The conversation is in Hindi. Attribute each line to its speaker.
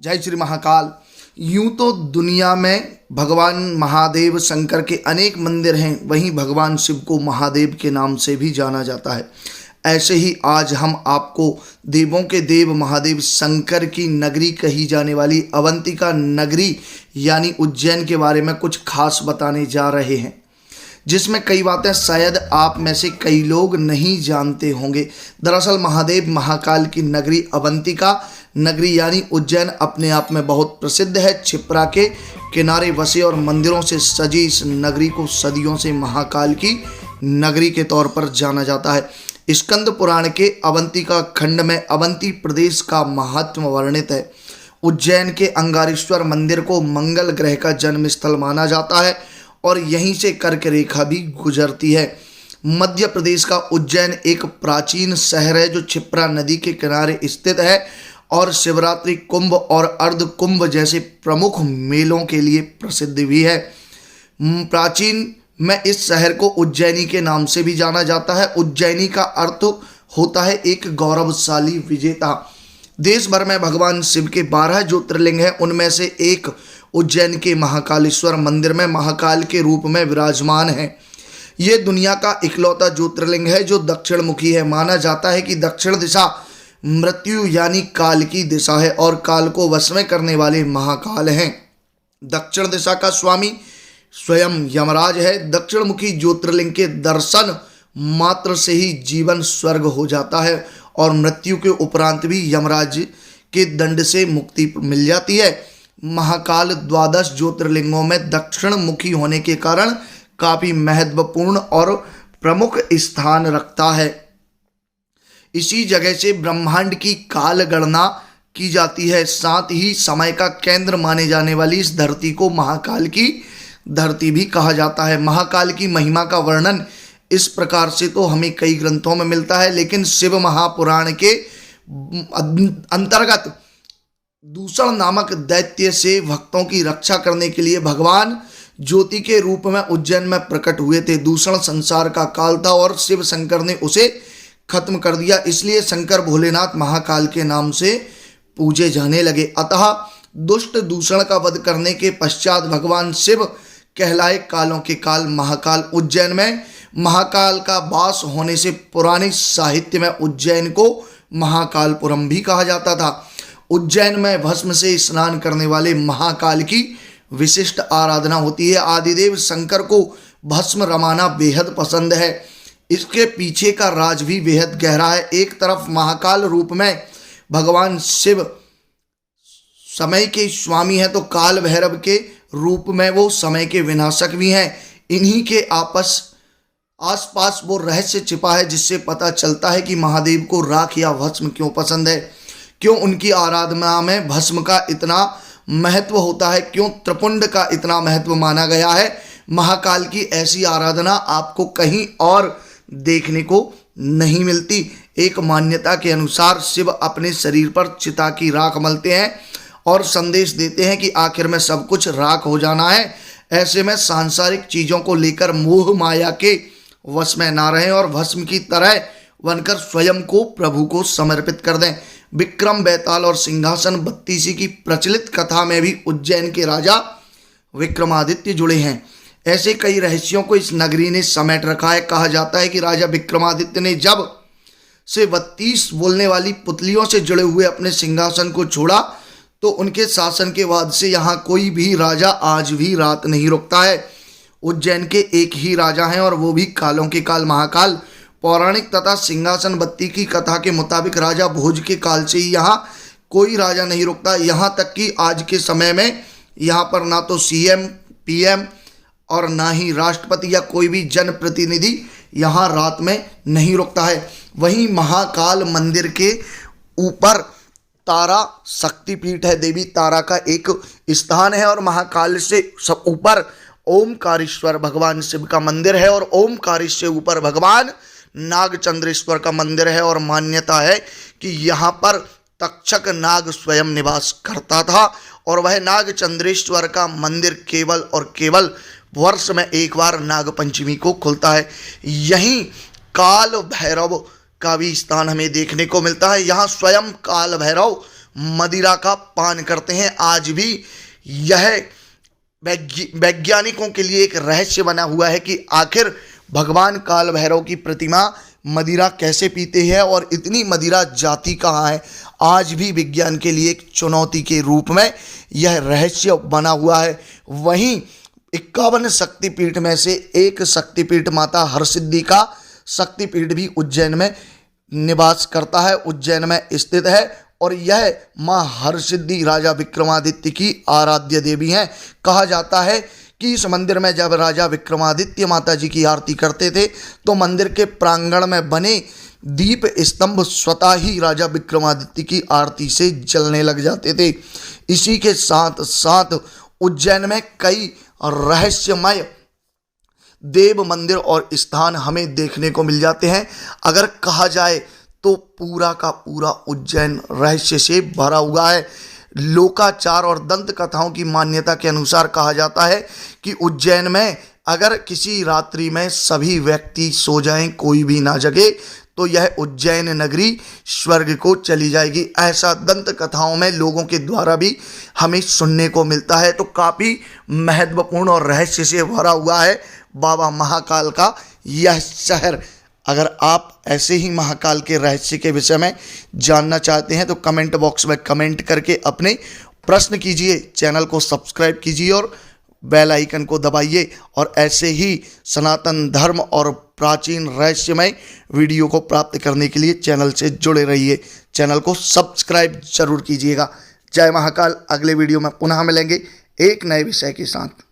Speaker 1: जय श्री महाकाल। यूं तो दुनिया में भगवान महादेव शंकर के अनेक मंदिर हैं, वहीं भगवान शिव को महादेव के नाम से भी जाना जाता है। ऐसे ही आज हम आपको देवों के देव महादेव शंकर की नगरी कही जाने वाली अवंतिका नगरी यानी उज्जैन के बारे में कुछ खास बताने जा रहे हैं, जिसमें कई बातें शायद आप में से कई लोग नहीं जानते होंगे। दरअसल महादेव महाकाल की नगरी अवंतिका नगरी यानी उज्जैन अपने आप में बहुत प्रसिद्ध है। क्षिप्रा के किनारे बसे और मंदिरों से सजी इस नगरी को सदियों से महाकाल की नगरी के तौर पर जाना जाता है। स्कंद पुराण के अवंतिका खंड में अवंती प्रदेश का महत्व वर्णित है। उज्जैन के अंगारेश्वर मंदिर को मंगल ग्रह का जन्म स्थल माना जाता है और यहीं से कर्क रेखा भी गुजरती है। मध्य प्रदेश का उज्जैन एक प्राचीन शहर है जो क्षिप्रा नदी के किनारे स्थित है और शिवरात्रि, कुंभ और अर्ध कुंभ जैसे प्रमुख मेलों के लिए प्रसिद्ध भी है। प्राचीन में इस शहर को उज्जैनी के नाम से भी जाना जाता है। उज्जैनी का अर्थ होता है एक गौरवशाली विजेता। देश भर में भगवान शिव के 12 ज्योतिर्लिंग हैं, उनमें से एक उज्जैन के महाकालेश्वर मंदिर में महाकाल के रूप में विराजमान है। ये दुनिया का इकलौता ज्योतिर्लिंग है जो दक्षिण मुखी है। माना जाता है कि दक्षिण दिशा मृत्यु यानी काल की दिशा है और काल को वश में करने वाले महाकाल हैं। दक्षिण दिशा का स्वामी स्वयं यमराज है। दक्षिण मुखी ज्योतिर्लिंग के दर्शन मात्र से ही जीवन स्वर्ग हो जाता है और मृत्यु के उपरांत भी यमराज के दंड से मुक्ति मिल जाती है। महाकाल 12 ज्योतिर्लिंगों में दक्षिण मुखी होने के कारण काफी महत्वपूर्ण और प्रमुख स्थान रखता है। इसी जगह से ब्रह्मांड की काल गणना की जाती है। साथ ही समय का केंद्र माने जाने वाली इस धरती को महाकाल की धरती भी कहा जाता है। महाकाल की महिमा का वर्णन इस प्रकार से तो हमें कई ग्रंथों में मिलता है, लेकिन शिव महापुराण के अंतर्गत दूषण नामक दैत्य से भक्तों की रक्षा करने के लिए भगवान ज्योति के रूप में उज्जैन में प्रकट हुए थे। दूषण संसार का काल था और शिव शंकर ने उसे खत्म कर दिया, इसलिए शंकर भोलेनाथ महाकाल के नाम से पूजे जाने लगे। अतः दुष्ट दूषण का वध करने के पश्चात भगवान शिव कहलाए कालों के काल महाकाल। उज्जैन में महाकाल का वास होने से पुराने साहित्य में उज्जैन को महाकालपुरम भी कहा जाता था। उज्जैन में भस्म से स्नान करने वाले महाकाल की विशिष्ट आराधना होती है। आदिदेव शंकर को भस्म रमाना बेहद पसंद है। इसके पीछे का राज भी बेहद गहरा है। एक तरफ महाकाल रूप में भगवान शिव समय के स्वामी हैं, तो काल भैरव के रूप में वो समय के विनाशक भी हैं। इन्हीं के आसपास वो रहस्य छिपा है जिससे पता चलता है कि महादेव को राख या भस्म क्यों पसंद है, क्यों उनकी आराधना में भस्म का इतना महत्व होता है, क्यों त्रिपुंड का इतना महत्व माना गया है। महाकाल की ऐसी आराधना आपको कहीं और देखने को नहीं मिलती। एक मान्यता के अनुसार शिव अपने शरीर पर चिता की राख मलते हैं और संदेश देते हैं कि आखिर में सब कुछ राख हो जाना है। ऐसे में सांसारिक चीज़ों को लेकर मोह माया के वश में ना रहें और भस्म की तरह बनकर स्वयं को प्रभु को समर्पित कर दें। विक्रम, बेताल और सिंहासन बत्तीसी की प्रचलित कथा में भी उज्जैन के राजा विक्रमादित्य जुड़े हैं। ऐसे कई रहस्यों को इस नगरी ने समेट रखा है। कहा जाता है कि राजा विक्रमादित्य ने जब से 32 बोलने वाली पुतलियों से जुड़े हुए अपने सिंहासन को छोड़ा तो उनके शासन के बाद से यहाँ कोई भी राजा आज भी रात नहीं रुकता है। उज्जैन के एक ही राजा हैं और वो भी कालों के काल महाकाल। पौराणिक तथा सिंहासन बत्ती की कथा के मुताबिक राजा भोज के काल से ही यहाँ कोई राजा नहीं रुकता। यहाँ तक कि आज के समय में यहाँ पर ना तो सीएम, पीएम और ना ही राष्ट्रपति या कोई भी जनप्रतिनिधि यहाँ रात में नहीं रुकता है। वहीं महाकाल मंदिर के ऊपर तारा शक्तिपीठ है, देवी तारा का एक स्थान है और महाकाल से सब ऊपर ओमकारेश्वर भगवान शिव का मंदिर है और ओमकारेश्वर से ऊपर भगवान नागचंद्रेश्वर का मंदिर है। और मान्यता है कि यहाँ पर तक्षक नाग स्वयं निवास करता था और वह नागचंद्रेश्वर का मंदिर केवल और केवल वर्ष में एक बार नागपंचमी को खुलता है। यहीं काल भैरव का भी स्थान हमें देखने को मिलता है। यहाँ स्वयं काल भैरव मदिरा का पान करते हैं। आज भी यह वैज्ञानिकों के लिए एक रहस्य बना हुआ है कि आखिर भगवान काल भैरव की प्रतिमा मदिरा कैसे पीते हैं और इतनी मदिरा जाती कहाँ है। आज भी विज्ञान के लिए एक चुनौती के रूप में यह रहस्य बना हुआ है। वहीं 51 शक्तिपीठ में से एक शक्तिपीठ माता हरसिद्धि का शक्तिपीठ भी उज्जैन में निवास करता है, उज्जैन में स्थित है। और यह माँ हरसिद्धि राजा विक्रमादित्य की आराध्य देवी हैं। कहा जाता है कि इस मंदिर में जब राजा विक्रमादित्य माता जी की आरती करते थे तो मंदिर के प्रांगण में बने दीप स्तंभ स्वतः ही राजा विक्रमादित्य की आरती से जलने लग जाते थे। इसी के साथ साथ उज्जैन में कई रहस्यमय देव मंदिर और स्थान हमें देखने को मिल जाते हैं। अगर कहा जाए तो पूरा का पूरा उज्जैन रहस्य से भरा हुआ है। लोकाचार और दंत कथाओं की मान्यता के अनुसार कहा जाता है कि उज्जैन में अगर किसी रात्रि में सभी व्यक्ति सो जाएं, कोई भी ना जगे, तो यह उज्जैन नगरी स्वर्ग को चली जाएगी। ऐसा दंत कथाओं में लोगों के द्वारा भी हमें सुनने को मिलता है। तो काफ़ी महत्वपूर्ण और रहस्य से भरा हुआ है बाबा महाकाल का यह शहर। अगर आप ऐसे ही महाकाल के रहस्य के विषय में जानना चाहते हैं तो कमेंट बॉक्स में कमेंट करके अपने प्रश्न कीजिए, चैनल को सब्सक्राइब कीजिए और बेल आइकन को दबाइए। और ऐसे ही सनातन धर्म और प्राचीन रहस्यमय वीडियो को प्राप्त करने के लिए चैनल से जुड़े रहिए। चैनल को सब्सक्राइब जरूर कीजिएगा। जय महाकाल। अगले वीडियो में पुनः मिलेंगे एक नए विषय के साथ।